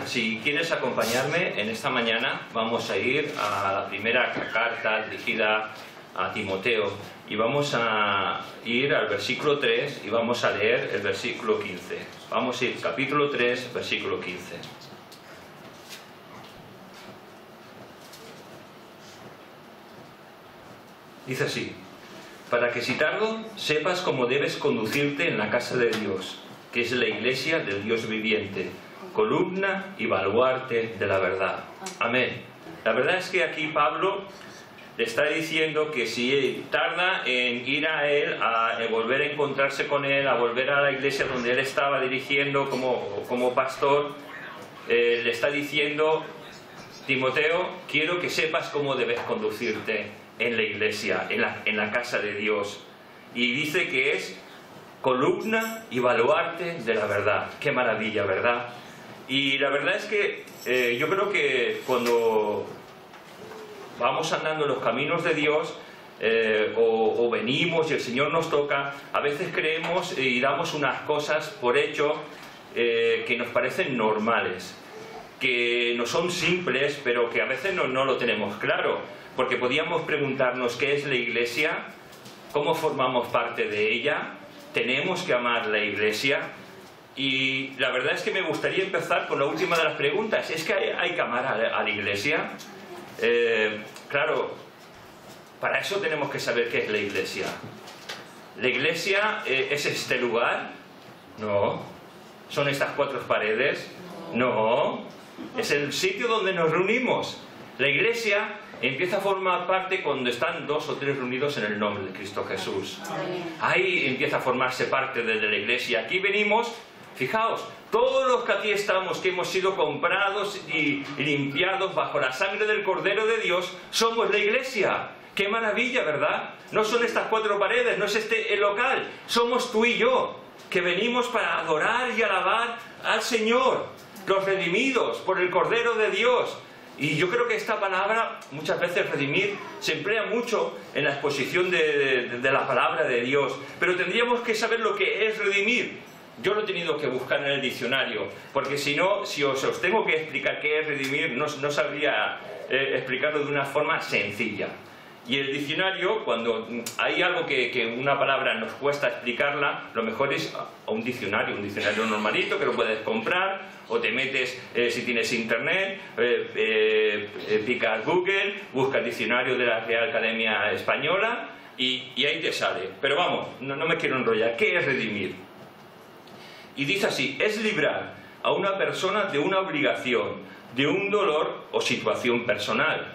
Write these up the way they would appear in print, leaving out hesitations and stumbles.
si quieres acompañarme en esta mañana, vamos a ir a la primera carta dirigida a Timoteo y vamos a ir al versículo 3 y vamos a leer el versículo 15. Vamos a ir capítulo 3, versículo 15. Dice así: para que si tardo sepas cómo debes conducirte en la casa de Dios, que es la iglesia del Dios viviente, columna y baluarte de la verdad. Amén. La verdad es que aquí Pablo le está diciendo que si tarda en ir a él, a volver a encontrarse con él, a volver a la iglesia donde él estaba dirigiendo como pastor, le está diciendo: Timoteo, quiero que sepas cómo debes conducirte en la iglesia, en la casa de Dios. Y dice que es columna y baluarte de la verdad. Qué maravilla, ¿verdad? Y la verdad es que yo creo que cuando vamos andando en los caminos de Dios, o venimos y el Señor nos toca, a veces creemos y damos unas cosas por hecho que nos parecen normales, que no son simples, pero que a veces no lo tenemos claro, porque podíamos preguntarnos qué es la iglesia, cómo formamos parte de ella, tenemos que amar la iglesia. Y la verdad es que me gustaría empezar con la última de las preguntas. ¿Es que hay que amar a la iglesia? Claro, para eso tenemos que saber qué es la iglesia. ¿La iglesia es este lugar? No. ¿Son estas cuatro paredes? No. Es el sitio donde nos reunimos. La iglesia empieza a formar parte cuando están 2 o 3 reunidos en el nombre de Cristo Jesús. Ahí empieza a formarse parte de la iglesia. Aquí venimos, fijaos, todos los que aquí estamos, que hemos sido comprados y limpiados bajo la sangre del Cordero de Dios, somos la iglesia. ¡Qué maravilla!, ¿verdad? No son estas 4 paredes, no es el local, somos tú y yo, que venimos para adorar y alabar al Señor, los redimidos por el Cordero de Dios. Y yo creo que esta palabra, muchas veces redimir, se emplea mucho en la exposición de la palabra de Dios, pero tendríamos que saber lo que es redimir. Yo lo he tenido que buscar en el diccionario, porque si no, si os tengo que explicar qué es redimir, no sabría explicarlo de una forma sencilla. Y el diccionario, cuando hay algo que una palabra nos cuesta explicarla, lo mejor es a un diccionario normalito que lo puedes comprar, o te metes, si tienes internet, picas Google, buscas el diccionario de la Real Academia Española y ahí te sale. Pero vamos, no me quiero enrollar. ¿Qué es redimir? Y dice así: es librar a una persona de una obligación, de un dolor o situación personal.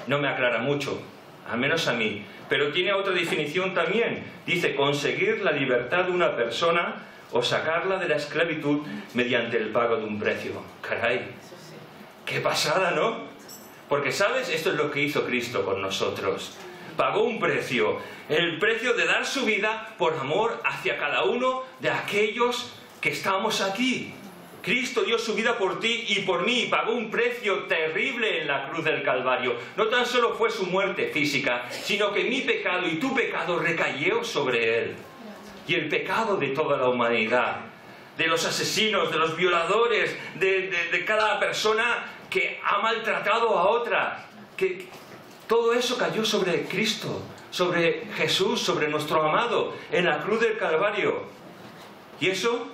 No me aclara mucho, al menos a mí, pero tiene otra definición también. Dice: conseguir la libertad de una persona o sacarla de la esclavitud mediante el pago de un precio. Caray, qué pasada, ¿no? Porque, ¿sabes? Esto es lo que hizo Cristo con nosotros. Pagó un precio, el precio de dar su vida por amor hacia cada uno de aquellos que estamos aquí. Cristo dio su vida por ti y por mí, y pagó un precio terrible en la cruz del Calvario. No tan solo fue su muerte física, sino que mi pecado y tu pecado recayó sobre él. Y el pecado de toda la humanidad, de los asesinos, de los violadores, de cada persona que ha maltratado a otra, que todo eso cayó sobre Cristo, sobre Jesús, sobre nuestro amado, en la cruz del Calvario. Y eso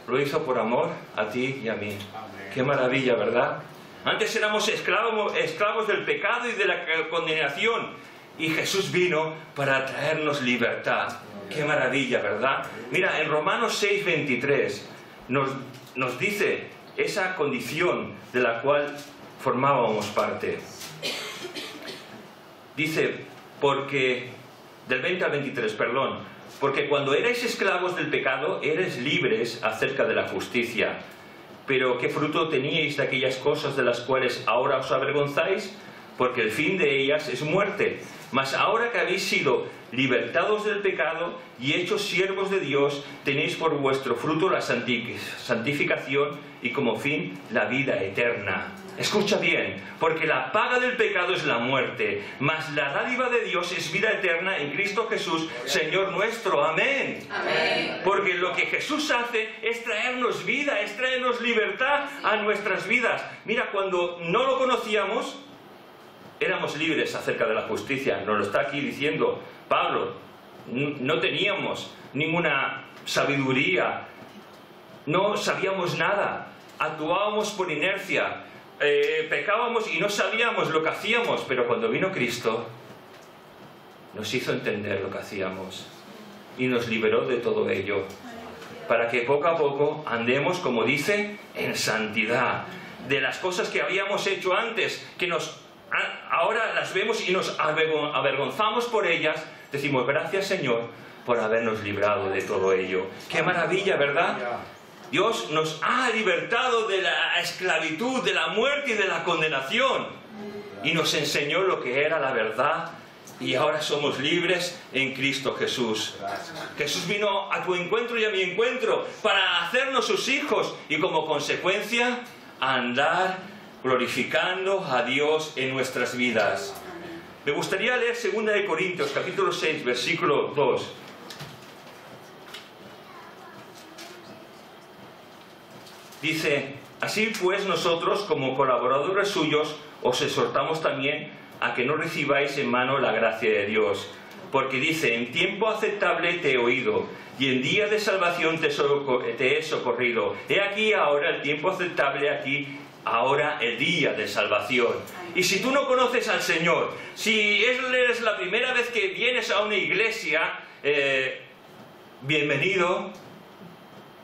lo hizo por amor a ti y a mí. Amén. Qué maravilla, ¿verdad? Antes éramos esclavos del pecado y de la condenación, y Jesús vino para traernos libertad. Qué maravilla, ¿verdad? Mira, en Romanos 6:23 nos dice esa condición de la cual formábamos parte. Dice, del 20 al 23, perdón, porque cuando erais esclavos del pecado, erais libres acerca de la justicia. Pero ¿qué fruto teníais de aquellas cosas de las cuales ahora os avergonzáis? Porque el fin de ellas es muerte. Mas ahora que habéis sido libertados del pecado y hechos siervos de Dios, tenéis por vuestro fruto la santificación y como fin la vida eterna. Escucha bien, porque la paga del pecado es la muerte, mas la dádiva de Dios es vida eterna en Cristo Jesús, Señor nuestro. Amén. Amén. Porque lo que Jesús hace es traernos vida, es traernos libertad a nuestras vidas. Mira, cuando no lo conocíamos, éramos libres acerca de la justicia. Nos lo está aquí diciendo Pablo. No teníamos ninguna sabiduría, no sabíamos nada, actuábamos por inercia. Pecábamos y no sabíamos lo que hacíamos, pero cuando vino Cristo nos hizo entender lo que hacíamos y nos liberó de todo ello, para que poco a poco andemos, como dice, en santidad. De las cosas que habíamos hecho antes, que ahora las vemos y nos avergonzamos por ellas, decimos gracias Señor por habernos librado de todo ello. ¡Qué maravilla!, ¿verdad? Dios nos ha libertado de la esclavitud, de la muerte y de la condenación. Y nos enseñó lo que era la verdad. Y ahora somos libres en Cristo Jesús. Jesús vino a tu encuentro y a mi encuentro para hacernos sus hijos. Y como consecuencia, andar glorificando a Dios en nuestras vidas. Me gustaría leer 2 de Corintios, capítulo 6, versículo 2. Dice, así pues nosotros, como colaboradores suyos, os exhortamos también a que no recibáis en mano la gracia de Dios. Porque dice, en tiempo aceptable te he oído, y en día de salvación te he socorrido. He aquí ahora el tiempo aceptable, aquí ahora el día de salvación. Y si tú no conoces al Señor, si eres la primera vez que vienes a una iglesia, bienvenido,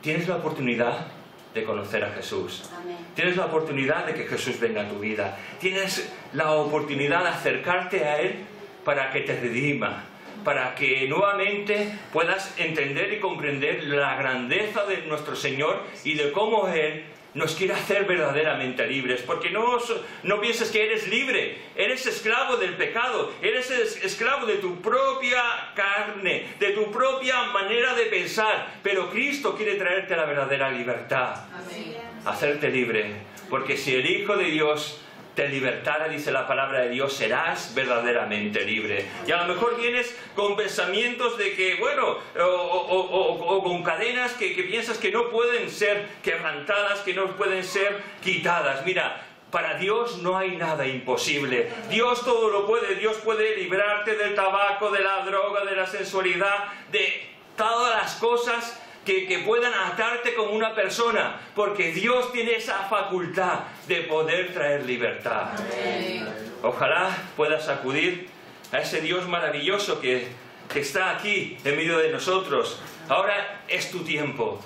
tienes la oportunidad de conocer a Jesús. Amén. Tienes la oportunidad de que Jesús venga a tu vida. Tienes la oportunidad de acercarte a Él para que te redima, para que nuevamente puedas entender y comprender la grandeza de nuestro Señor y de cómo Él nos quiere hacer verdaderamente libres. Porque no pienses que eres libre, eres esclavo del pecado, eres esclavo de tu propia carne, de tu propia manera de pensar, pero Cristo quiere traerte la verdadera libertad. Amén. Hacerte libre, porque si el Hijo de Dios te libertara, dice la palabra de Dios, serás verdaderamente libre. Y a lo mejor vienes con pensamientos de que, bueno, o con cadenas que piensas que no pueden ser quebrantadas, que no pueden ser quitadas. Mira, para Dios no hay nada imposible. Dios todo lo puede. Dios puede librarte del tabaco, de la droga, de la sensualidad, de todas las cosas que puedan atarte como una persona, porque Dios tiene esa facultad de poder traer libertad. Amén. Ojalá puedas acudir a ese Dios maravilloso que está aquí en medio de nosotros. Ahora es tu tiempo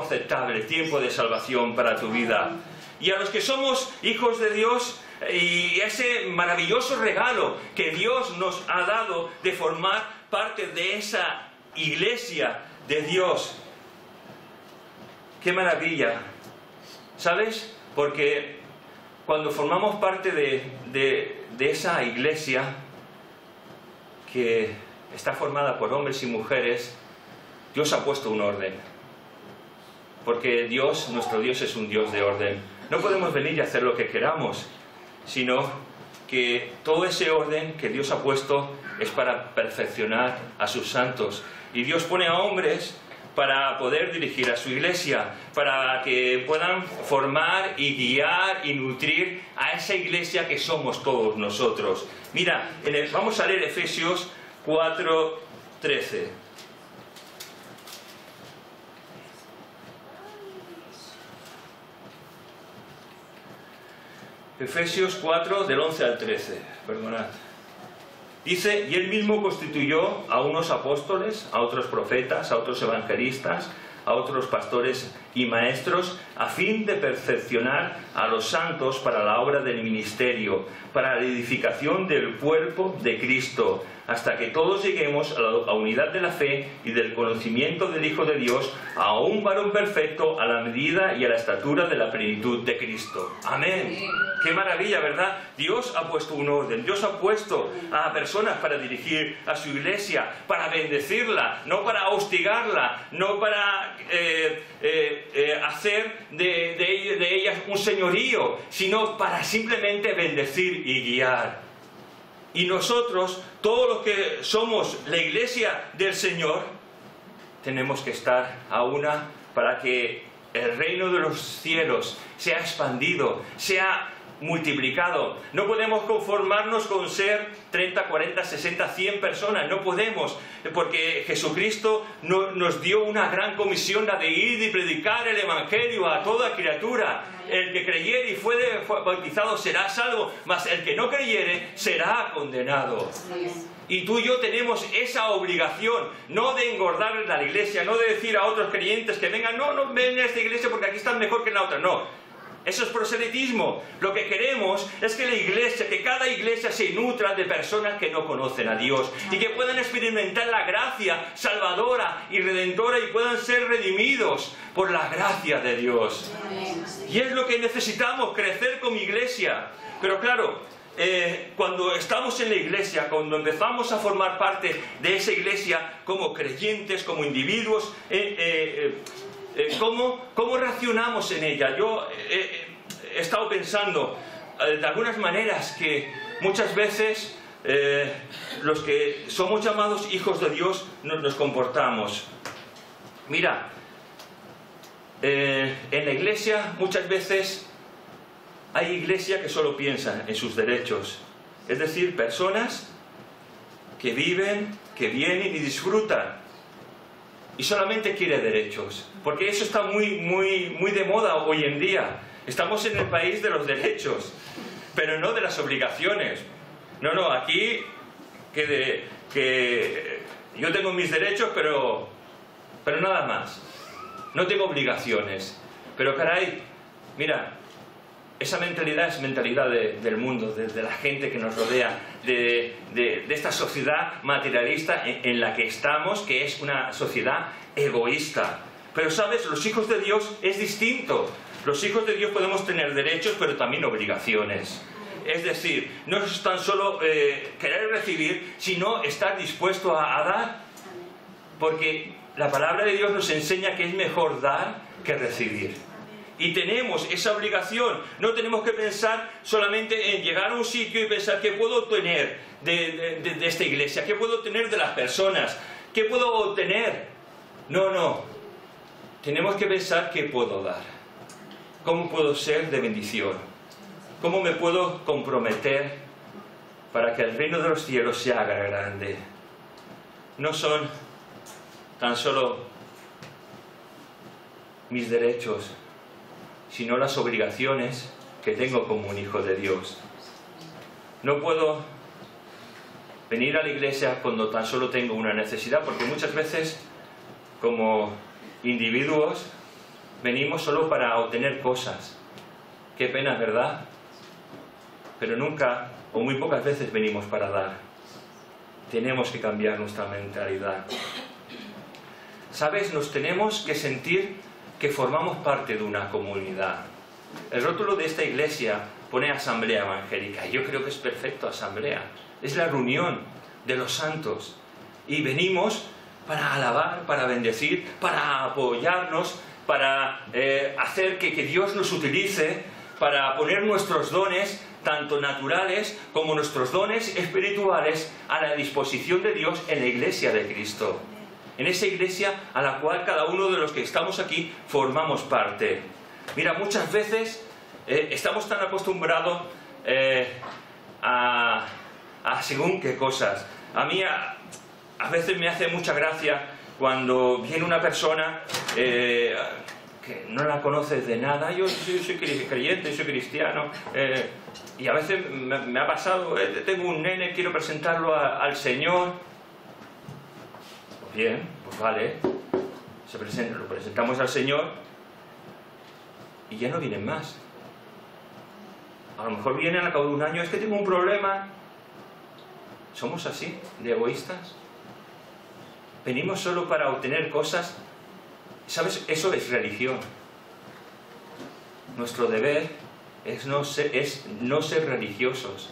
aceptable, tiempo de salvación para tu vida. Y a los que somos hijos de Dios, y ese maravilloso regalo que Dios nos ha dado de formar parte de esa iglesia de Dios. ¡Qué maravilla! ¿Sabes? Porque cuando formamos parte de esa iglesia que está formada por hombres y mujeres, Dios ha puesto un orden. Porque Dios, nuestro Dios, es un Dios de orden. No podemos venir y hacer lo que queramos, sino que todo ese orden que Dios ha puesto es para perfeccionar a sus santos. Y Dios pone a hombres para poder dirigir a su iglesia, para que puedan formar y guiar y nutrir a esa iglesia que somos todos nosotros. Mira, vamos a leer Efesios 4:13. Efesios 4, del 11 al 13, perdonad. Dice, y Él mismo constituyó a unos apóstoles, a otros profetas, a otros evangelistas, a otros pastores y maestros, a fin de perfeccionar a los santos para la obra del ministerio, para la edificación del cuerpo de Cristo, hasta que todos lleguemos a la unidad de la fe y del conocimiento del Hijo de Dios, a un varón perfecto, a la medida y a la estatura de la plenitud de Cristo. Amén. Qué maravilla, ¿verdad? Dios ha puesto un orden, Dios ha puesto a personas para dirigir a su iglesia, para bendecirla, no para hostigarla, no para hacer de ellas un señorío, sino para simplemente bendecir y guiar. Y nosotros, todos los que somos la iglesia del Señor, tenemos que estar a una para que el reino de los cielos sea expandido, sea multiplicado. No podemos conformarnos con ser 30, 40, 60, 100 personas. No podemos, porque Jesucristo nos dio una gran comisión, la de ir y predicar el Evangelio a toda criatura. El que creyere y fue bautizado será salvo, mas el que no creyere será condenado. Y tú y yo tenemos esa obligación, no de engordar la iglesia, no de decir a otros creyentes que vengan, no ven a esta iglesia porque aquí están mejor que en la otra. No. Eso es proselitismo. Lo que queremos es que la iglesia, que cada iglesia se nutra de personas que no conocen a Dios y que puedan experimentar la gracia salvadora y redentora y puedan ser redimidos por la gracia de Dios. Y es lo que necesitamos, crecer como iglesia. Pero claro, cuando estamos en la iglesia, cuando empezamos a formar parte de esa iglesia como creyentes, como individuos, ¿cómo reaccionamos en ella? Yo he estado pensando de algunas maneras que muchas veces los que somos llamados hijos de Dios nos comportamos. Mira, en la iglesia muchas veces hay iglesia que solo piensan en sus derechos. Es decir, personas que viven, que vienen y disfrutan. Y solamente quiere derechos, porque eso está muy de moda hoy en día. Estamos en el país de los derechos, pero no de las obligaciones. No, aquí que yo tengo mis derechos, pero nada más. No tengo obligaciones. Pero caray, mira, esa mentalidad es mentalidad del mundo, de la gente que nos rodea, de esta sociedad materialista en la que estamos, que es una sociedad egoísta. Pero sabes, los hijos de Dios es distinto. Los hijos de Dios podemos tener derechos, pero también obligaciones. Es decir, no es tan solo querer recibir, sino estar dispuesto a dar. Porque la palabra de Dios nos enseña que es mejor dar que recibir. Y tenemos esa obligación. No tenemos que pensar solamente en llegar a un sitio y pensar qué puedo obtener de esta iglesia, qué puedo obtener de las personas, qué puedo obtener. No. Tenemos que pensar qué puedo dar, cómo puedo ser de bendición, cómo me puedo comprometer para que el reino de los cielos se haga grande. No son tan solo mis derechos, sino las obligaciones que tengo como un hijo de Dios. No puedo venir a la iglesia cuando tan solo tengo una necesidad, porque muchas veces, como individuos, venimos solo para obtener cosas. Qué pena, ¿verdad? Pero nunca, o muy pocas veces, venimos para dar. Tenemos que cambiar nuestra mentalidad. ¿Sabes? Nos tenemos que sentir que formamos parte de una comunidad. El rótulo de esta iglesia pone asamblea evangélica. Yo creo que es perfecto, asamblea. Es la reunión de los santos. Y venimos para alabar, para bendecir, para apoyarnos, para hacer que Dios nos utilice, para poner nuestros dones, tanto naturales como nuestros dones espirituales, a la disposición de Dios en la iglesia de Cristo. En esa iglesia a la cual cada uno de los que estamos aquí formamos parte. Mira, muchas veces estamos tan acostumbrados a según qué cosas. A mí a veces me hace mucha gracia cuando viene una persona que no la conoces de nada. Yo soy creyente, soy cristiano, y a veces me ha pasado, tengo un nene, quiero presentarlo al Señor. Bien, pues vale, lo presentamos al Señor y ya no vienen más. A lo mejor vienen al cabo de un año, es que tengo un problema. ¿Somos así, de egoístas? Venimos solo para obtener cosas. ¿Sabes? Eso es religión. Nuestro deber es no ser religiosos,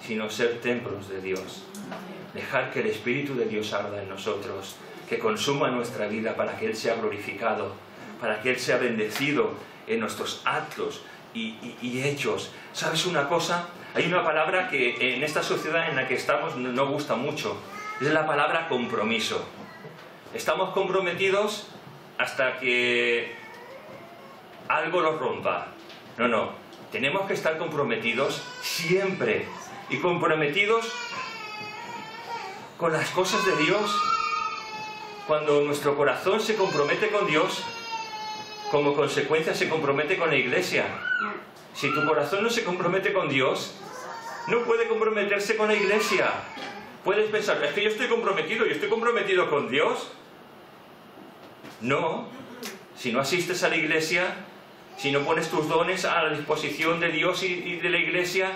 sino ser templos de Dios. Dejar que el Espíritu de Dios arda en nosotros, que consuma nuestra vida para que Él sea glorificado, para que Él sea bendecido en nuestros actos y hechos. ¿Sabes una cosa? Hay una palabra que en esta sociedad en la que estamos no gusta mucho. Es la palabra compromiso. Estamos comprometidos hasta que algo los rompa. No. Tenemos que estar comprometidos siempre. Y comprometidos con las cosas de Dios. Cuando nuestro corazón se compromete con Dios, como consecuencia se compromete con la Iglesia. Si tu corazón no se compromete con Dios, no puede comprometerse con la Iglesia. Puedes pensar, es que yo estoy comprometido con Dios. No, si no asistes a la Iglesia, si no pones tus dones a la disposición de Dios y de la Iglesia,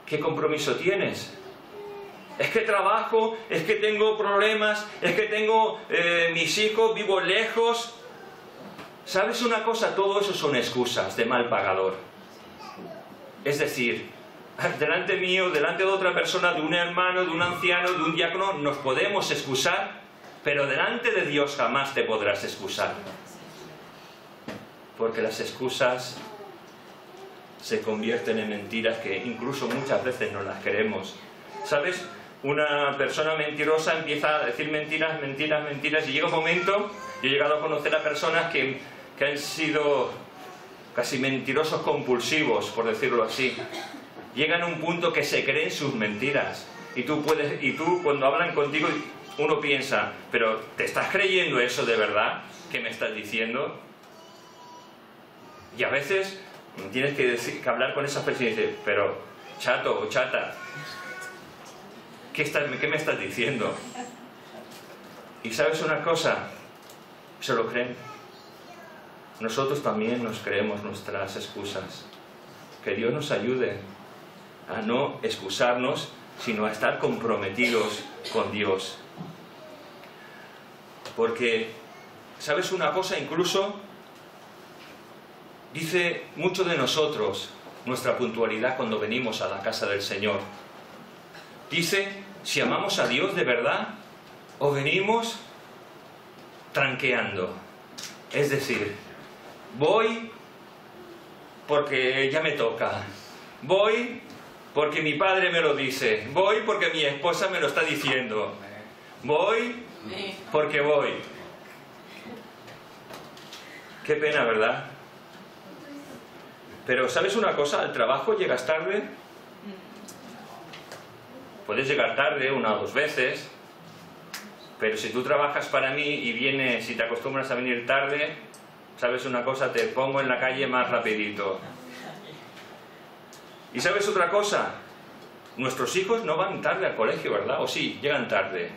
¿qué compromiso tienes? Es que trabajo, es que tengo problemas, es que tengo mis hijos, vivo lejos. ¿Sabes una cosa? Todo eso son excusas de mal pagador. Es decir, delante mío, delante de otra persona, de un hermano, de un anciano, de un diácono, nos podemos excusar, pero delante de Dios jamás te podrás excusar. Porque las excusas se convierten en mentiras que incluso muchas veces no las queremos. ¿Sabes? Una persona mentirosa empieza a decir mentiras, y llega un momento, yo he llegado a conocer a personas que han sido casi mentirosos compulsivos, por decirlo así. Llegan a un punto que se creen sus mentiras. Y tú cuando hablan contigo, uno piensa, pero ¿te estás creyendo eso de verdad? ¿Qué me estás diciendo? Y a veces tienes que hablar con esas personas y decir, pero chato o chata, ¿qué me estás diciendo? Y ¿sabes una cosa? Se lo creen. Nosotros también nos creemos nuestras excusas. Que Dios nos ayude a no excusarnos, sino a estar comprometidos con Dios. Porque, ¿sabes una cosa? Incluso dice mucho de nosotros nuestra puntualidad cuando venimos a la casa del Señor. Dice si amamos a Dios de verdad o venimos tranqueando. Es decir, voy porque ya me toca, voy porque mi padre me lo dice, voy porque mi esposa me lo está diciendo, voy porque voy. Qué pena, ¿verdad? Pero ¿sabes una cosa? Al trabajo llegas tarde. Puedes llegar tarde 1 o 2 veces, pero si tú trabajas para mí y si te acostumbras a venir tarde, ¿sabes una cosa? Te pongo en la calle más rapidito. ¿Y sabes otra cosa? Nuestros hijos no van tarde al colegio, ¿verdad? ¿O sí? Llegan tarde.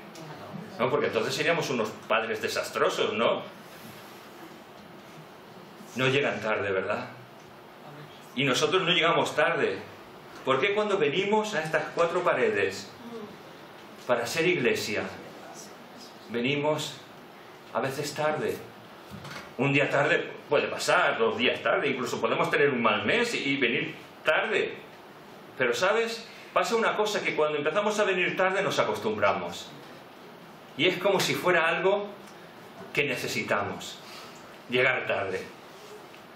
No, porque entonces seríamos unos padres desastrosos, ¿no? No llegan tarde, ¿verdad? Y nosotros no llegamos tarde. ¿Por qué cuando venimos a estas 4 paredes para ser iglesia, venimos a veces tarde? Un día tarde puede pasar, 2 días tarde, incluso podemos tener un mal mes y venir tarde. Pero ¿sabes? Pasa una cosa, que cuando empezamos a venir tarde nos acostumbramos. Y es como si fuera algo que necesitamos, llegar tarde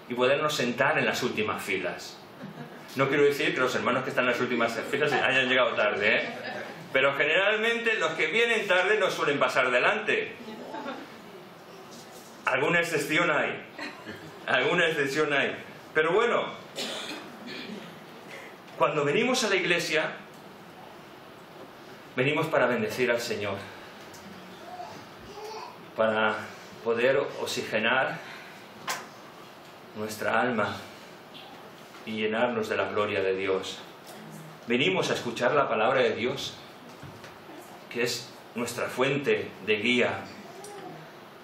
y podernos sentar en las últimas filas. No quiero decir que los hermanos que están en las últimas filas hayan llegado tarde, ¿eh? Pero generalmente los que vienen tarde no suelen pasar delante. Alguna excepción hay. Pero bueno, cuando venimos a la iglesia, venimos para bendecir al Señor, para poder oxigenar nuestra alma y llenarnos de la gloria de Dios. Venimos a escuchar la palabra de Dios, que es nuestra fuente de guía.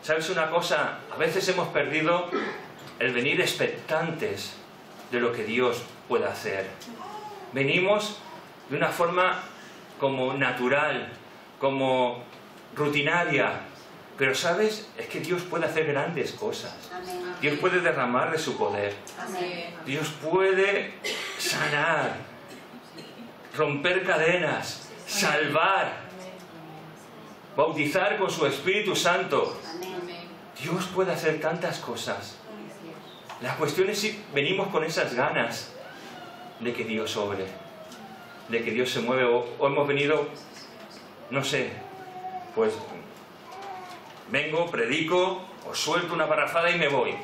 ¿Sabes una cosa? A veces hemos perdido el venir expectantes de lo que Dios puede hacer. Venimos de una forma como natural, como rutinaria. Pero ¿sabes? Es que Dios puede hacer grandes cosas. Dios puede derramar de su poder. Dios puede sanar, romper cadenas, salvar, bautizar con su Espíritu Santo. Dios puede hacer tantas cosas. La cuestión es si venimos con esas ganas de que Dios obre, de que Dios se mueve, o hemos venido, no sé, pues vengo, predico, os suelto una parrafada y me voy.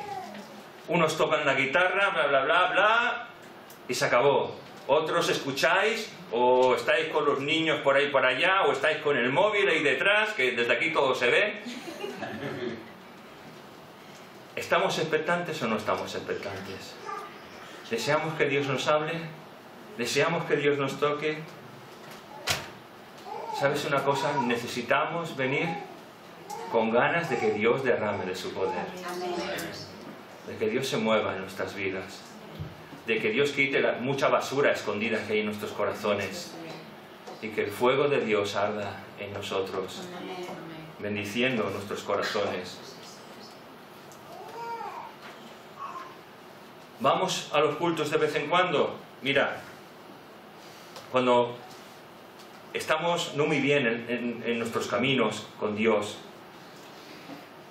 Unos tocan la guitarra, bla, bla, bla, bla, y se acabó. Otros escucháis, o estáis con los niños por ahí por allá, o estáis con el móvil ahí detrás, que desde aquí todo se ve. ¿Estamos expectantes o no estamos expectantes? ¿Deseamos que Dios nos hable? ¿Deseamos que Dios nos toque? ¿Sabes una cosa? Necesitamos venir con ganas de que Dios derrame de su poder. De que Dios se mueva en nuestras vidas. De que Dios quite mucha basura escondida que hay en nuestros corazones. Y que el fuego de Dios arda en nosotros, bendiciendo nuestros corazones. ¿Vamos a los cultos de vez en cuando? Mira, cuando estamos no muy bien en nuestros caminos con Dios,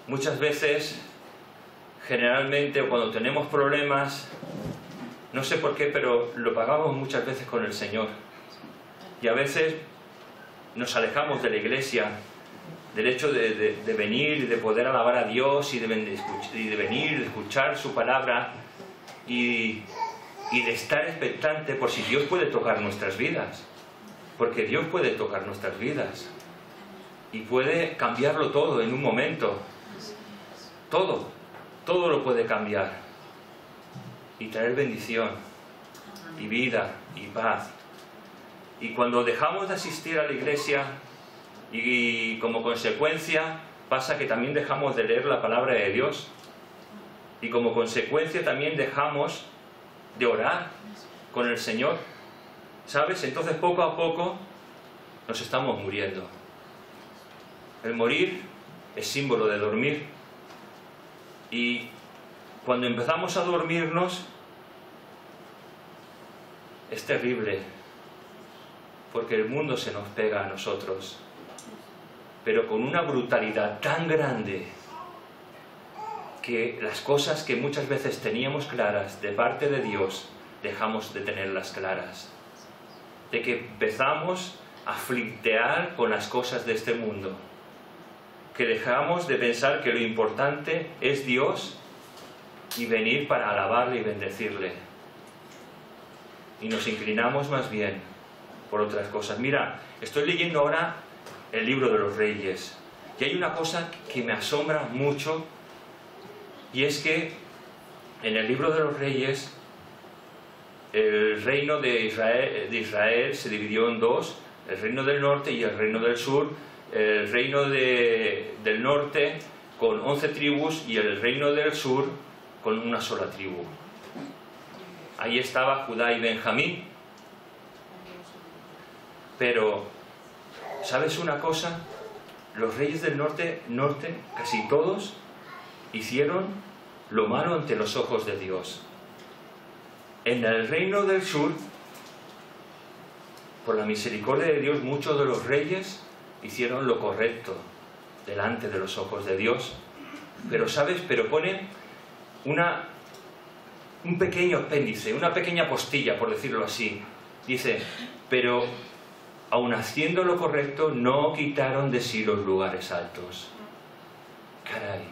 muchas veces, generalmente, o cuando tenemos problemas, no sé por qué, pero lo pagamos muchas veces con el Señor. Y a veces nos alejamos de la iglesia, del hecho de venir y de poder alabar a Dios y de venir, de escuchar su palabra y de estar expectante por si Dios puede tocar nuestras vidas. Porque Dios puede tocar nuestras vidas y puede cambiarlo todo en un momento. Todo lo puede cambiar y traer bendición y vida y paz. Y cuando dejamos de asistir a la iglesia y como consecuencia pasa que también dejamos de leer la palabra de Dios y como consecuencia también dejamos de orar con el Señor, ¿sabes? Entonces poco a poco nos estamos muriendo. El morir es símbolo de dormir y cuando empezamos a dormirnos es terrible porque el mundo se nos pega a nosotros, pero con una brutalidad tan grande que las cosas que muchas veces teníamos claras de parte de Dios, dejamos de tenerlas claras. De que empezamos a flirtear con las cosas de este mundo. Que dejamos de pensar que lo importante es Dios y venir para alabarle y bendecirle. Y nos inclinamos más bien por otras cosas. Mira, estoy leyendo ahora el libro de los Reyes. Y hay una cosa que me asombra mucho, y es que en el libro de los Reyes el reino de Israel se dividió en dos, el reino del norte y el reino del sur. El reino del norte con 11 tribus y el reino del sur con una sola tribu. Ahí estaba Judá y Benjamín. Pero, ¿sabes una cosa? Los reyes del norte, casi todos, hicieron lo malo ante los ojos de Dios. En el reino del sur, por la misericordia de Dios, muchos de los reyes hicieron lo correcto delante de los ojos de Dios. Pero, ¿sabes? Pero pone un pequeño apéndice, una pequeña postilla, por decirlo así. Dice, pero aun haciendo lo correcto, no quitaron de sí los lugares altos. Caray,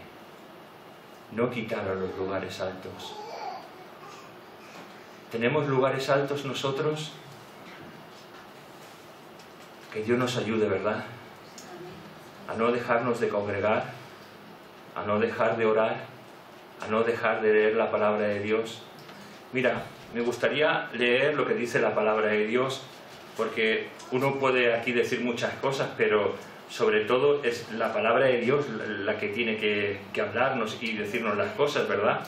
no quitaron los lugares altos. ¿Tenemos lugares altos nosotros? Que Dios nos ayude, ¿verdad? A no dejarnos de congregar, a no dejar de orar, a no dejar de leer la palabra de Dios. Mira, me gustaría leer lo que dice la palabra de Dios, porque uno puede aquí decir muchas cosas, pero sobre todo es la palabra de Dios la que tiene que hablarnos y decirnos las cosas, ¿verdad?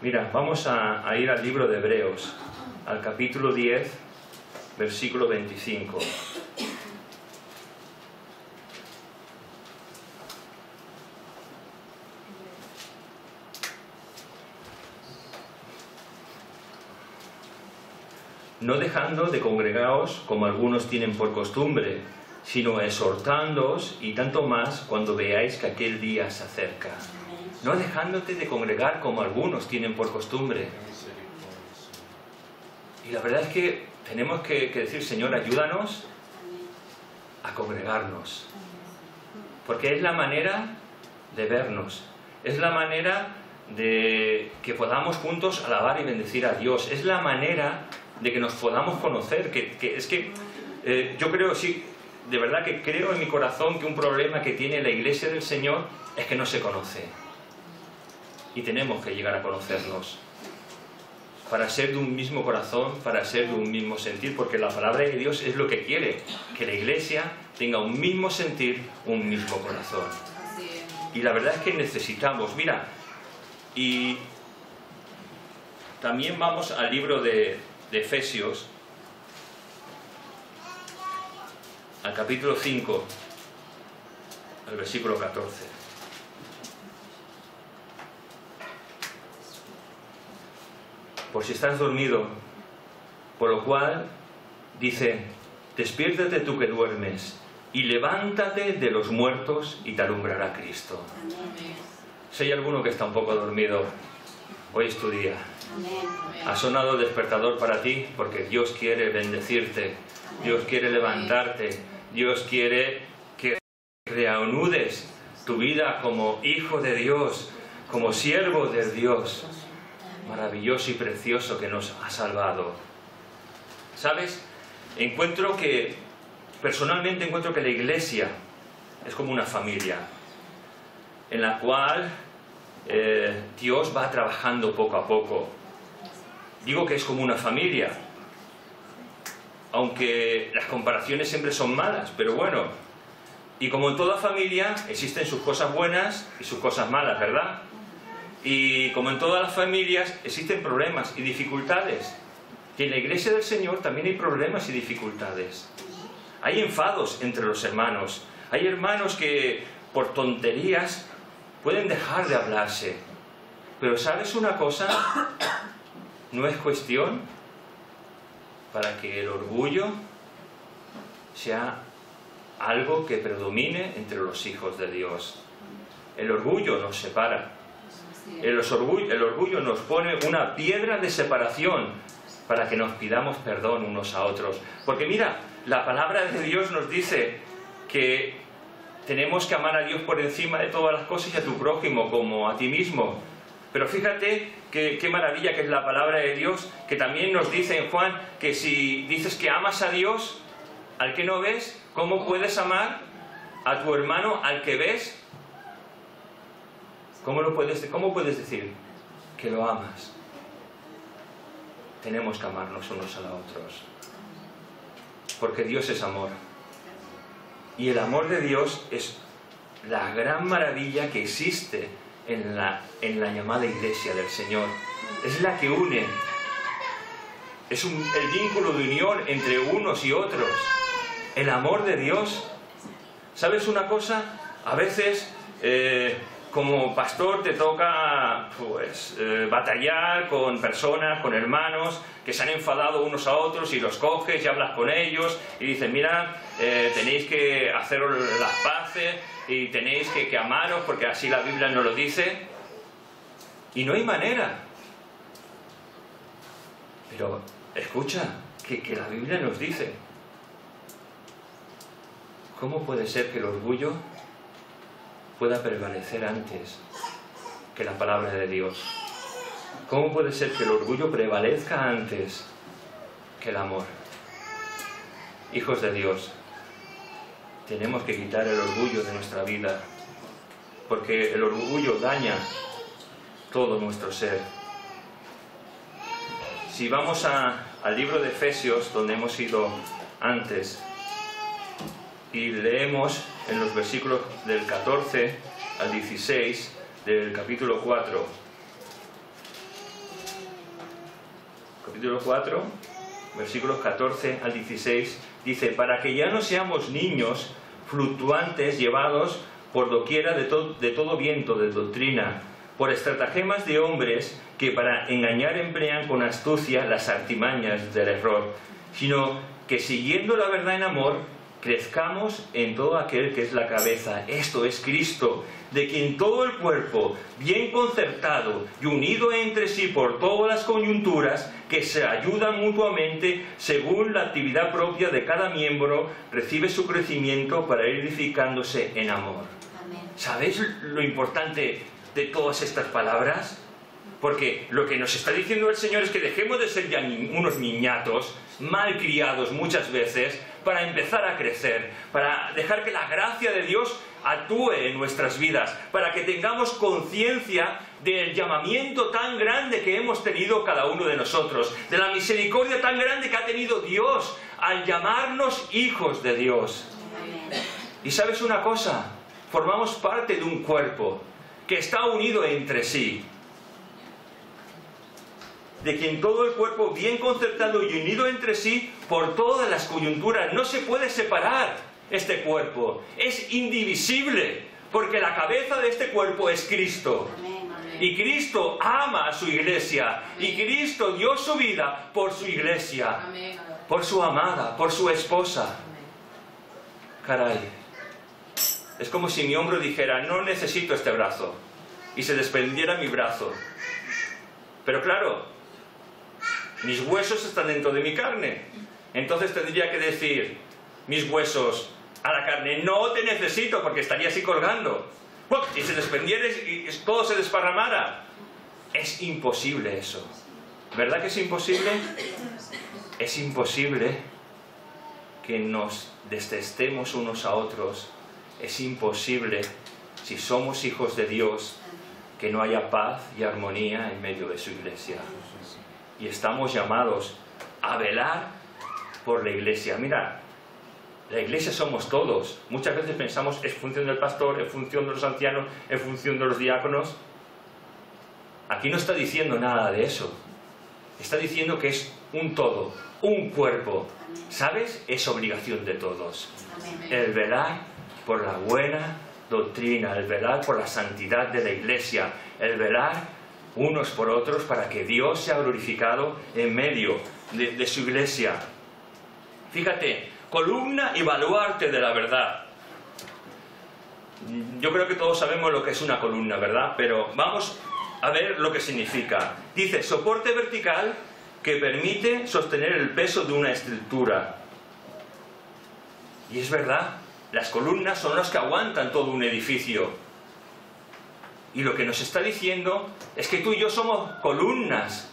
Mira, vamos a ir al libro de Hebreos, al capítulo 10, versículo 25. no dejando de congregaos como algunos tienen por costumbre, sino exhortándoos, y tanto más cuando veáis que aquel día se acerca. No dejándote de congregar como algunos tienen por costumbre. Y la verdad es que tenemos que decir, Señor, ayúdanos a congregarnos. Porque es la manera de vernos. Es la manera de que podamos juntos alabar y bendecir a Dios. Es la manera de que nos podamos conocer. Yo creo, sí, de verdad que creo en mi corazón que un problema que tiene la Iglesia del Señor es que no se conoce. Y tenemos que llegar a conocernos. Para ser de un mismo corazón, para ser de un mismo sentir, porque la palabra de Dios es lo que quiere, que la Iglesia tenga un mismo sentir, un mismo corazón. Y la verdad es que necesitamos, mira, y también vamos al libro de Efesios, al capítulo 5, al versículo 14. Por si estás dormido, por lo cual dice, despiértate tú que duermes, y levántate de los muertos y te alumbrará Cristo. Si hay alguno que está un poco dormido, hoy es tu día. Ha sonado el despertador para ti porque Dios quiere bendecirte, Dios quiere levantarte, Dios quiere que reanudes tu vida como hijo de Dios, como siervo de Dios. Maravilloso y precioso que nos ha salvado. ¿Sabes? Personalmente encuentro que la Iglesia es como una familia en la cual Dios va trabajando poco a poco. Digo que es como una familia, aunque las comparaciones siempre son malas, pero bueno. Y como en toda familia existen sus cosas buenas y sus cosas malas, ¿verdad? Y como en todas las familias existen problemas y dificultades. Y en la Iglesia del Señor también hay problemas y dificultades. Hay enfados entre los hermanos. Hay hermanos que por tonterías pueden dejar de hablarse. Pero ¿sabes una cosa? No es cuestión para que el orgullo sea algo que predomine entre los hijos de Dios. El orgullo nos separa. El orgullo nos pone una piedra de separación para que nos pidamos perdón unos a otros. Porque mira, la palabra de Dios nos dice que tenemos que amar a Dios por encima de todas las cosas y a tu prójimo como a ti mismo. Pero fíjate qué maravilla que es la palabra de Dios, que también nos dice en Juan que si dices que amas a Dios, al que no ves, ¿cómo puedes amar a tu hermano al que ves? ¿Cómo puedes decir que lo amas? Tenemos que amarnos unos a los otros. Porque Dios es amor. Y el amor de Dios es la gran maravilla que existe en la llamada Iglesia del Señor. Es la que une. Es el vínculo de unión entre unos y otros. El amor de Dios. ¿Sabes una cosa? A veces como pastor te toca batallar con personas, con hermanos que se han enfadado unos a otros y los coges y hablas con ellos y dices, mira, tenéis que haceros las paces y tenéis que amaros porque así la Biblia nos lo dice. Y no hay manera. Pero escucha, que la Biblia nos dice. ¿Cómo puede ser que el orgullo pueda prevalecer antes que la palabra de Dios? ¿Cómo puede ser que el orgullo prevalezca antes que el amor? Hijos de Dios, tenemos que quitar el orgullo de nuestra vida, porque el orgullo daña todo nuestro ser. Si vamos al libro de Efesios, donde hemos ido antes, y leemos en los versículos del 14 al 16 del capítulo 4. Capítulo 4, versículos 14 al 16, dice, para que ya no seamos niños fluctuantes llevados por doquiera de todo viento de doctrina, por estratagemas de hombres que para engañar emplean con astucia las artimañas del error, sino que siguiendo la verdad en amor, crezcamos en todo aquel que es la cabeza, esto es Cristo, de quien todo el cuerpo, bien concertado y unido entre sí por todas las coyunturas, que se ayudan mutuamente según la actividad propia de cada miembro, recibe su crecimiento para ir edificándose en amor. Amén. ¿Sabéis lo importante de todas estas palabras? Porque lo que nos está diciendo el Señor es que dejemos de ser ya unos niñatos, mal criados muchas veces, para empezar a crecer, para dejar que la gracia de Dios actúe en nuestras vidas, para que tengamos conciencia del llamamiento tan grande que hemos tenido cada uno de nosotros, de la misericordia tan grande que ha tenido Dios al llamarnos hijos de Dios. Amén. Y ¿sabes una cosa? Formamos parte de un cuerpo que está unido entre sí, de quien todo el cuerpo bien concertado y unido entre sí por todas las coyunturas. No se puede separar este cuerpo, es indivisible, porque la cabeza de este cuerpo es Cristo. Amén. Y Cristo ama a su iglesia, y Cristo dio su vida por su iglesia, por su amada, por su esposa. Caray, es como si mi hombro dijera, no necesito este brazo, y se desprendiera mi brazo. Pero claro, mis huesos están dentro de mi carne. Entonces tendría que decir, mis huesos a la carne, no te necesito, porque estaría así colgando. Y se desprendiera y todo se desparramara. Es imposible eso. ¿Verdad que es imposible? Es imposible que nos detestemos unos a otros. Es imposible, si somos hijos de Dios, que no haya paz y armonía en medio de su iglesia. Y estamos llamados a velar por la iglesia. Mira, la iglesia somos todos. Muchas veces pensamos, es función del pastor, es función de los ancianos, es función de los diáconos. Aquí no está diciendo nada de eso. Está diciendo que es un todo, un cuerpo. ¿Sabes? Es obligación de todos. El velar por la buena doctrina, el velar por la santidad de la iglesia, el velar unos por otros para que Dios sea glorificado en medio de su iglesia. Fíjate, columna y baluarte de la verdad. Yo creo que todos sabemos lo que es una columna, ¿verdad? Pero vamos a ver lo que significa. Dice, soporte vertical que permite sostener el peso de una estructura. Y es verdad, las columnas son las que aguantan todo un edificio. Y lo que nos está diciendo es que tú y yo somos columnas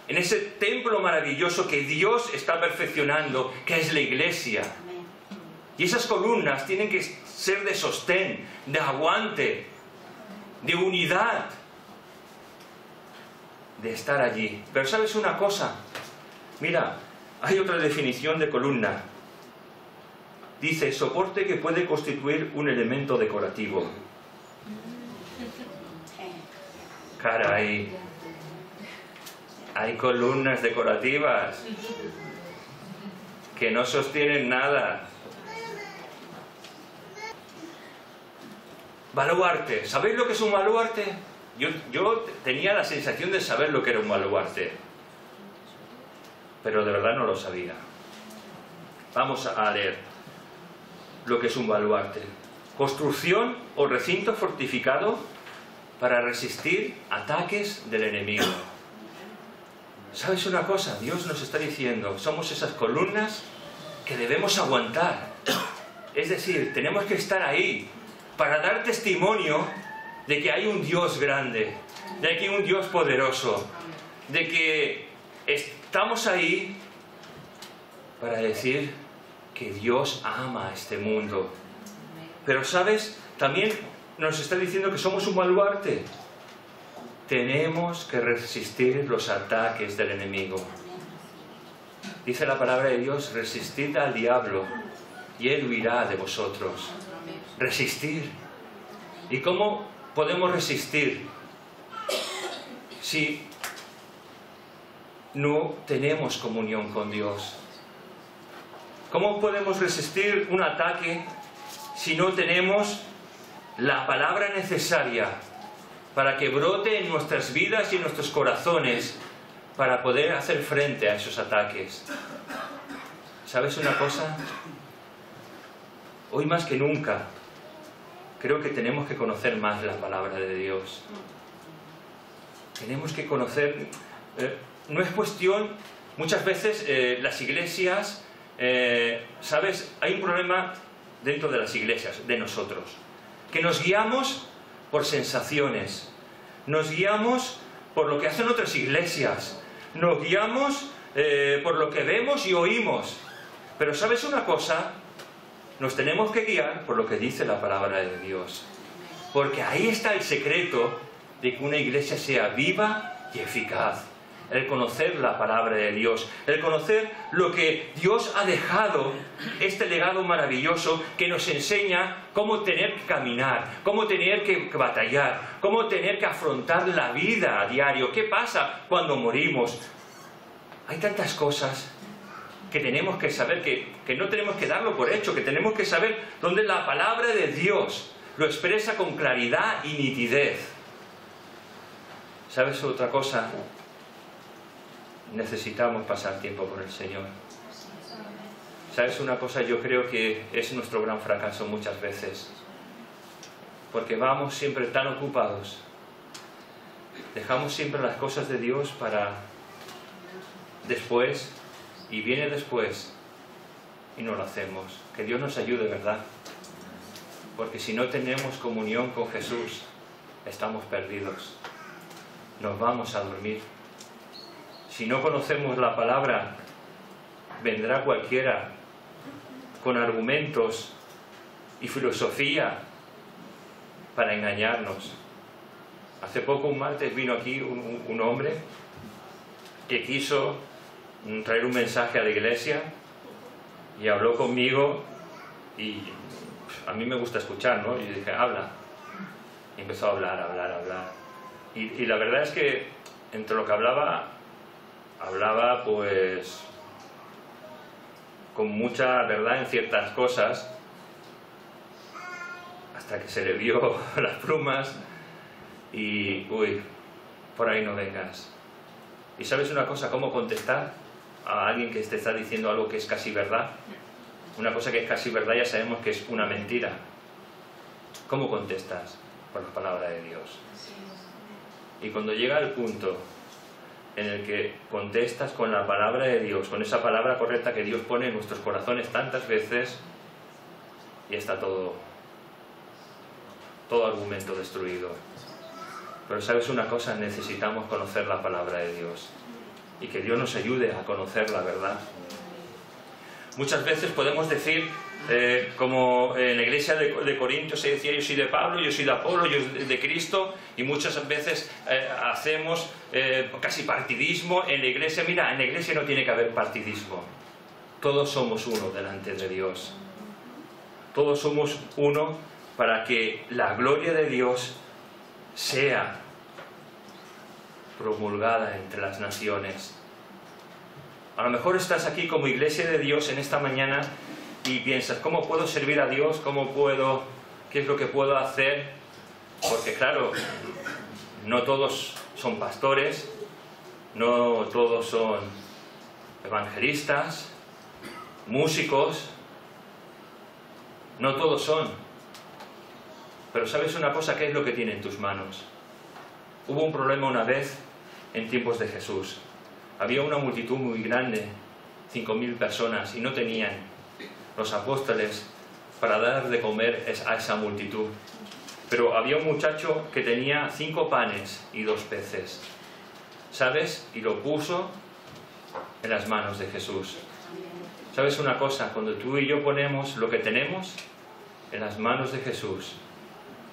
en ese templo maravilloso que Dios está perfeccionando, que es la iglesia. Y esas columnas tienen que ser de sostén, de aguante, de unidad, de estar allí. Pero ¿sabes una cosa? Mira, hay otra definición de columna. Dice, soporte que puede constituir un elemento decorativo. Caray, hay columnas decorativas que no sostienen nada. Baluarte, ¿sabéis lo que es un baluarte? Yo tenía la sensación de saber lo que era un baluarte, pero de verdad no lo sabía. Vamos a leer lo que es un baluarte. Construcción o recinto fortificado para resistir ataques del enemigo. ¿Sabes una cosa? Dios nos está diciendo, somos esas columnas que debemos aguantar. Es decir, tenemos que estar ahí para dar testimonio de que hay un Dios grande, de que hay un Dios poderoso, de que estamos ahí para decir que Dios ama a este mundo. Pero ¿sabes? También nos está diciendo que somos un baluarte. Tenemos que resistir los ataques del enemigo. Dice la palabra de Dios, resistid al diablo y él huirá de vosotros. Resistir. ¿Y cómo podemos resistir si no tenemos comunión con Dios? ¿Cómo podemos resistir un ataque si no tenemos la palabra necesaria para que brote en nuestras vidas y en nuestros corazones, para poder hacer frente a esos ataques. ¿Sabes una cosa? Hoy más que nunca, creo que tenemos que conocer más la palabra de Dios. Tenemos que conocer... no es cuestión... Muchas veces las iglesias... ¿sabes? Hay un problema dentro de las iglesias, de nosotros. Que nos guiamos por sensaciones. Nos guiamos por lo que hacen otras iglesias. Nos guiamos por lo que vemos y oímos. Pero ¿sabes una cosa? Nos tenemos que guiar por lo que dice la palabra de Dios. Porque ahí está el secreto de que una iglesia sea viva y eficaz. El conocer la palabra de Dios. El conocer lo que Dios ha dejado, este legado maravilloso que nos enseña cómo tener que caminar, cómo tener que batallar, cómo tener que afrontar la vida a diario. ¿Qué pasa cuando morimos? Hay tantas cosas que tenemos que saber, que no tenemos que darlo por hecho, que tenemos que saber dónde la palabra de Dios lo expresa con claridad y nitidez. ¿Sabes otra cosa? Necesitamos pasar tiempo con el Señor. ¿Sabes una cosa? Yo creo que es nuestro gran fracaso muchas veces. Porque vamos siempre tan ocupados. Dejamos siempre las cosas de Dios para después. Y viene después y no lo hacemos. Que Dios nos ayude, ¿verdad? Porque si no tenemos comunión con Jesús, estamos perdidos. Nos vamos a dormir. Si no conocemos la palabra, vendrá cualquiera con argumentos y filosofía para engañarnos. Hace poco, un martes, vino aquí un hombre que quiso traer un mensaje a la iglesia y habló conmigo y a mí me gusta escuchar, ¿no? Y dije, habla. Y empezó a hablar. Y la verdad es que entre lo que hablaba pues con mucha verdad en ciertas cosas, hasta que se le vio las plumas y, uy, por ahí no vengas. ¿Y sabes una cosa? ¿Cómo contestar a alguien que te está diciendo algo que es casi verdad? Una cosa que es casi verdad ya sabemos que es una mentira. ¿Cómo contestas? Por la palabra de Dios. Y cuando llega el punto en el que contestas con la palabra de Dios, con esa palabra correcta que Dios pone en nuestros corazones tantas veces, y está todo argumento destruido. Pero ¿sabes una cosa? Necesitamos conocer la palabra de Dios y que Dios nos ayude a conocer la verdad. Muchas veces podemos decir, como en la iglesia de Corintios se decía, yo soy de Pablo, yo soy de Apolo, yo soy de Cristo, y muchas veces hacemos casi partidismo en la iglesia. Mira, en la iglesia no tiene que haber partidismo. Todos somos uno delante de Dios. Todos somos uno para que la gloria de Dios sea promulgada entre las naciones. A lo mejor estás aquí como iglesia de Dios en esta mañana y piensas, ¿cómo puedo servir a Dios? ¿Qué es lo que puedo hacer? Porque claro, no todos son pastores, no todos son evangelistas, músicos, no todos son. Pero ¿sabes una cosa? ¿Qué es lo que tiene en tus manos? Hubo un problema una vez en tiempos de Jesús. Había una multitud muy grande, 5.000 personas, y no tenían los apóstoles para dar de comer a esa multitud. Pero había un muchacho que tenía 5 panes y 2 peces, ¿sabes? Y lo puso en las manos de Jesús. ¿Sabes una cosa? Cuando tú y yo ponemos lo que tenemos en las manos de Jesús,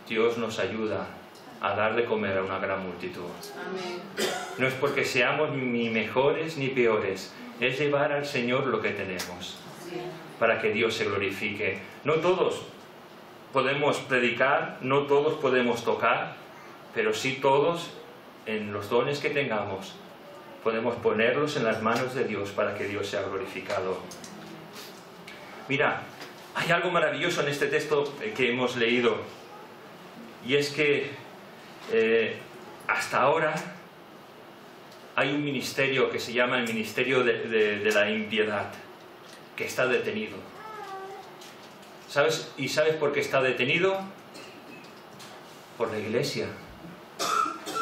Dios nos ayuda a dar de comer a una gran multitud. Amén. No es porque seamos ni mejores ni peores, es llevar al Señor lo que tenemos, para que Dios se glorifique. No todos podemos predicar, no todos podemos tocar, pero sí todos, en los dones que tengamos, podemos ponerlos en las manos de Dios para que Dios sea glorificado. Mira, hay algo maravilloso en este texto que hemos leído, y es que hasta ahora hay un ministerio que se llama el ministerio de la impiedad, que está detenido. ¿Sabes? ¿Y sabes por qué está detenido? Por la Iglesia.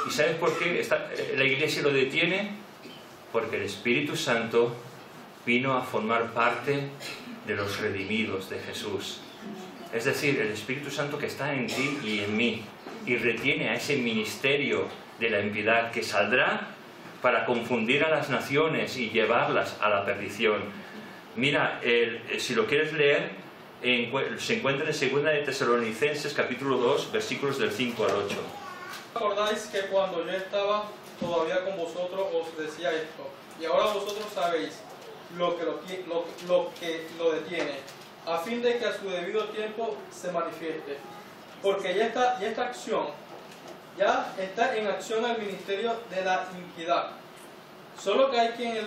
¿Y sabes por qué la Iglesia lo detiene? Porque el Espíritu Santo vino a formar parte de los redimidos de Jesús. Es decir, el Espíritu Santo que está en ti y en mí, y retiene a ese ministerio de la impiedad que saldrá para confundir a las naciones y llevarlas a la perdición. Mira, si lo quieres leer, se encuentra en 2 de Tesalonicenses capítulo 2, versículos del 5 al 8. ¿Acordáis que cuando yo estaba todavía con vosotros os decía esto? Y ahora vosotros sabéis lo que lo detiene, a fin de que a su debido tiempo se manifieste. Porque ya está en acción el ministerio de la impiedad. Solo que hay quien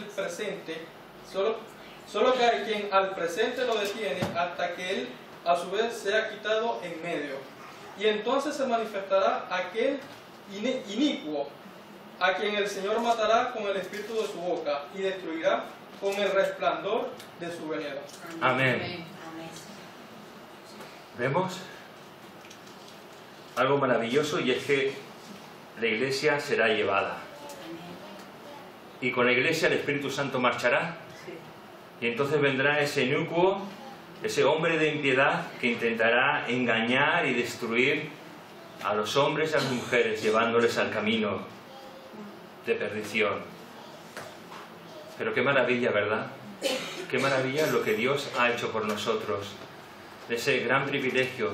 al presente lo detiene hasta que él a su vez sea quitado en medio. Y entonces se manifestará aquel inicuo, a quien el Señor matará con el espíritu de su boca y destruirá con el resplandor de su venida. Amén. ¿Vemos? Algo maravilloso, y es que la Iglesia será llevada. Y con la Iglesia el Espíritu Santo marchará. Y entonces vendrá ese inicuo, ese hombre de impiedad que intentará engañar y destruir a los hombres y a las mujeres, llevándoles al camino de perdición. Pero qué maravilla, ¿verdad? Qué maravilla lo que Dios ha hecho por nosotros, de ese gran privilegio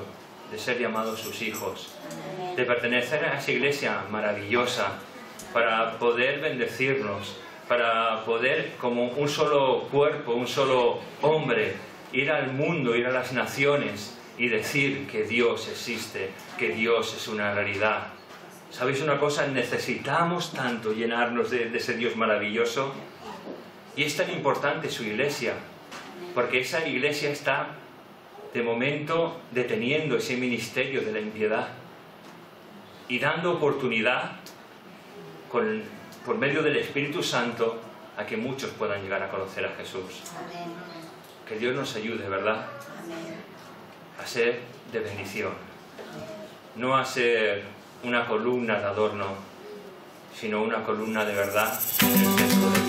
de ser llamados sus hijos, de pertenecer a esa iglesia maravillosa, para poder bendecirnos, para poder, como un solo cuerpo, un solo hombre, ir al mundo, ir a las naciones y decir que Dios existe, que Dios es una realidad. ¿Sabéis una cosa? Necesitamos tanto llenarnos de ese Dios maravilloso. Y es tan importante su iglesia, porque esa iglesia está, de momento, deteniendo ese ministerio de la impiedad y dando oportunidad, por medio del Espíritu Santo, a que muchos puedan llegar a conocer a Jesús. Amén. Que Dios nos ayude, ¿verdad? Amén. A ser de bendición, no a ser una columna de adorno, sino una columna de verdad en el centro de